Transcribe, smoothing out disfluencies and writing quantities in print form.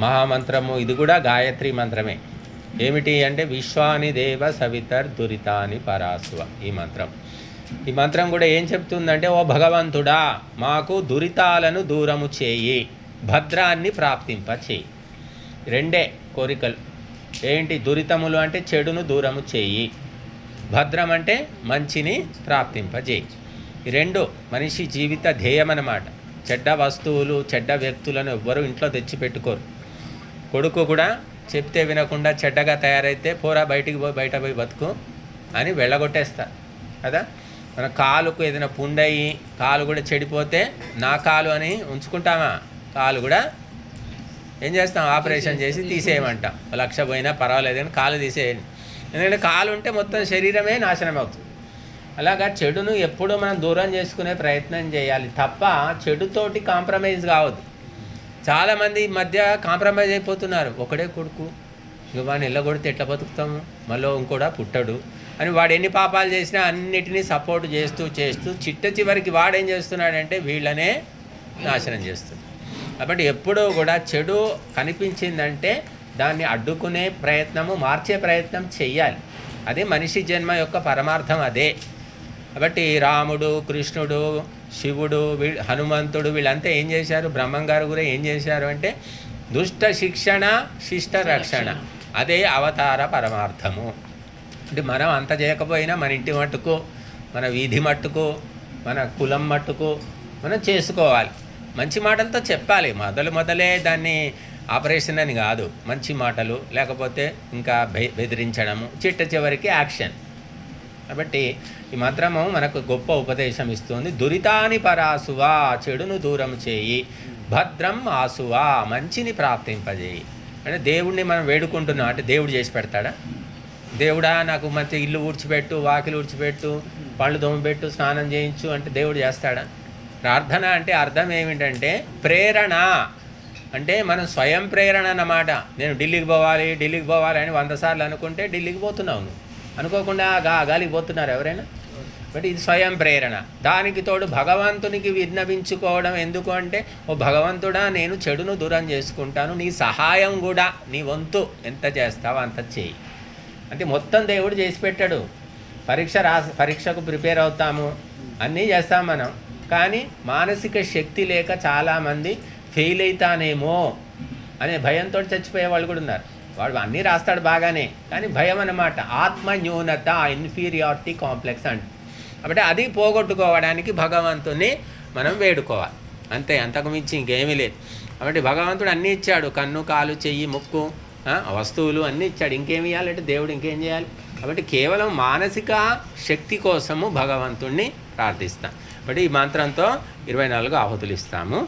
మహామంత్రము ఇది కూడా గాయత్రి మంత్రమే. ఏమిటి అంటే విశ్వాని దేవ సవితర్ దురితాని పరాస్వ ఈ మంత్రం. ఈ మంత్రం కూడా ఏం చెప్తుందంటే, ఓ భగవంతుడా మాకు దురితాలను దూరము చేయి, భద్రాన్ని ప్రాప్తింప చేయి. రెండే కోరికలు. ఏంటి? దురితములు అంటే చెడును దూరము చేయి, భద్రం అంటే మంచిని ప్రాప్తింపజేయి. ఈ రెండు మనిషి జీవిత ధ్యేయం అన్నమాట. చెడ్డ వస్తువులు చెడ్డ వ్యక్తులను ఎవ్వరూ ఇంట్లో తెచ్చిపెట్టుకోరు. కొడుకు కూడా చెప్తే వినకుండా చెడ్డగా తయారైతే పోరా బయట పోయి బతుకు అని వెళ్ళగొట్టేస్తారు కదా. మన కాలుకు ఏదైనా పుండయి కాలు కూడా చెడిపోతే నా కాలు అని ఉంచుకుంటామా? కాలు కూడా ఏం చేస్తాం? ఆపరేషన్ చేసి తీసేయమంటాం. 1,00,000 పోయినా పర్వాలేదు కానీ కాలు తీసేయండి. ఎందుకంటే కాలు ఉంటే మొత్తం శరీరమే నాశనం అవుతుంది. అలాగా చెడును ఎప్పుడూ మనం దూరం చేసుకునే ప్రయత్నం చేయాలి తప్ప చెడుతోటి కాంప్రమైజ్ కావద్దు. చాలామంది ఈ మధ్య కాంప్రమైజ్ అయిపోతున్నారు. ఒకడే కొడుకు, ఇంక వాడిని ఎల్లగొడితే ఎట్లా బతుకుతాము, మళ్ళీ ఇంకోడా పుట్టడు అని వాడు ఎన్ని పాపాలు చేసినా అన్నిటినీ సపోర్ట్ చేస్తూ చిట్ట చివరికి వాడేం చేస్తున్నాడంటే వీళ్ళనే నాశనం చేస్తుంది. కాబట్టి ఎప్పుడూ కూడా చెడు కనిపించిందంటే దాన్ని అడ్డుకునే ప్రయత్నము, మార్చే ప్రయత్నం చెయ్యాలి. అదే మనిషి జన్మ యొక్క పరమార్థం అదే. కాబట్టి రాముడు, కృష్ణుడు, శివుడు, హనుమంతుడు వీళ్ళంతా ఏం చేశారు? బ్రహ్మం గారు కూడా ఏం చేశారు అంటే దుష్ట శిక్షణ శిష్ట రక్షణ, అదే అవతార పరమార్థము. అంటే మనం అంత చేయకపోయినా మన ఇంటి మట్టుకు, మన వీధి మట్టుకు, మన కులం మట్టుకు మనం చేసుకోవాలి. మంచి మాటలతో చెప్పాలి. మొదలే దాన్ని ఆపరేషన్ అని కాదు, మంచి మాటలు, లేకపోతే ఇంకా బెదిరించడము, చిట్ట చివరికి యాక్షన్. కాబట్టి ఈ మంత్రము మనకు గొప్ప ఉపదేశం ఇస్తుంది. దురితాని పరాసువా, చెడును దూరం చేయి, భద్రం ఆసువా, మంచిని ప్రాప్తింపజేయి. అంటే దేవుడిని మనం వేడుకుంటున్నాం అంటే దేవుడు చేసి పెడతాడా? దేవుడా నాకు మంచి ఇల్లు ఊడ్చిపెట్టు, వాకిలు ఊడ్చిపెట్టు, పళ్ళు దోమపెట్టు, స్నానం చేయించు అంటే దేవుడు చేస్తాడా? ప్రార్థన అంటే అర్థం ఏమిటంటే ప్రేరణ. అంటే మనం స్వయం ప్రేరణ అన్నమాట. నేను ఢిల్లీకి పోవాలి అని 100 సార్లు అనుకుంటే ఢిల్లీకి పోతున్నావు. నువ్వు అనుకోకుండా గాలికి పోతున్నారు ఎవరైనా? బట్ ఇది స్వయం ప్రేరణ. దానికి తోడు భగవంతునికి విన్నవించుకోవడం. ఎందుకు అంటే, ఓ భగవంతుడా నేను చెడును దూరం చేసుకుంటాను, నీ సహాయం కూడా నీ వంతు ఎంత చేస్తావో అంత చేయి. అంటే మొత్తం దేవుడు చేసి పెట్టాడు. పరీక్షకు ప్రిపేర్ అవుతాము, అన్నీ చేస్తాం మనం. కానీ మానసిక శక్తి లేక చాలామంది ఫెయిల్ అవుతానేమో అనే భయంతో చచ్చిపోయే వాళ్ళు కూడా ఉన్నారు. వాడు అన్నీ రాస్తాడు బాగానే, కానీ భయం అన్నమాట. ఆత్మన్యూనత, ఇన్ఫీరియారిటీ కాంప్లెక్స్ అంట. కాబట్టి అది పోగొట్టుకోవడానికి భగవంతుని మనం వేడుకోవాలి అంతే, అంతకుమించి ఇంకేమీ లేదు. కాబట్టి భగవంతుడు అన్నీ ఇచ్చాడు, కన్ను, కాలు, చెయ్యి, ముక్కు, వస్తువులు అన్నీ ఇచ్చాడు. ఇంకేమి ఇవ్వాలంటే దేవుడు ఇంకేం చేయాలి? కాబట్టి కేవలం మానసిక శక్తి కోసము భగవంతుణ్ణి ప్రార్థిస్తాం. కాబట్టి ఈ మంత్రంతో 24 ఆహుతులు ఇస్తాము.